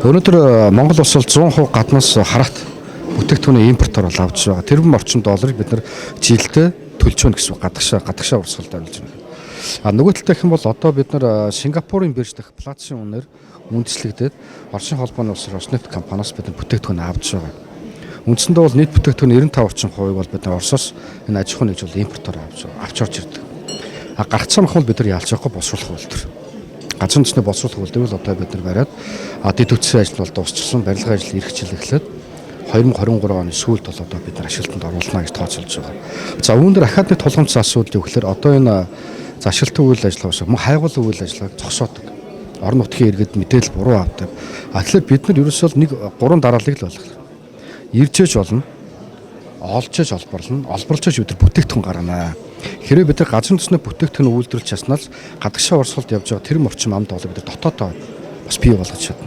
Өнөөдөр Монгол улс бол 100% гаднаас хараат бүтээгдэхүүний импортоор авч байгаа. Тэрбум орчим долларыг бид нар жилдээ төлж өгнө гэсэн гадагшаа урсгалд оруулж байна. Нөгөө талд гэх юм бол одоо бид нар Сингапурын бирж дэх платсын үнээр үндэслэгдээд Оросын холбооны улс Роснефть компаниас бид нар бүтээгдэхүүн авч байгаа. Үндсэндээ бол нийт бүтээгдэхүүний 95% бол бид нар Оросоос энэ аж ахуйн нэгжүүл импортоор авч орж ирдэг. Гарцсан мах бол бид нар ялж явахгүй боловсруулах үйлдвэр. Газрын төсний боловсруулах үйлдвэр бол одоо бид нар бариад дэд үтсийн ажил бол дуусчихсан, барилгын ажил эрх жил эхлээд 2023 оны сүүлд бол одоо бид нар ашиглалтанд оруулна гэж тооцоолж байгаа. За үүнээр ахадны тулгамдсан асуудал юу гэхээр одоо энэ зашилтын үйл ажиллагаа шиг мөн хайгуулын үйл ажиллагааг зогсоодог. Орон нутгийн иргэд мэдээлэл буруу авдаг. Тэгэхээр бид нар ерөөсөө нэг гурван дарааллыг л болгох. Иржээж болно, олж иж олборлно, олборлж иж өдөр бүтээгдэхүүн гаргана. Хэрвээ бид нар газрын төсний бүтээгдэхүүн үйлдвэрлэж чадснаар гадагшаа урсгалд явж байгаа тэр орчим амд бол бид нар дотоодоо бас бий болгож чадна.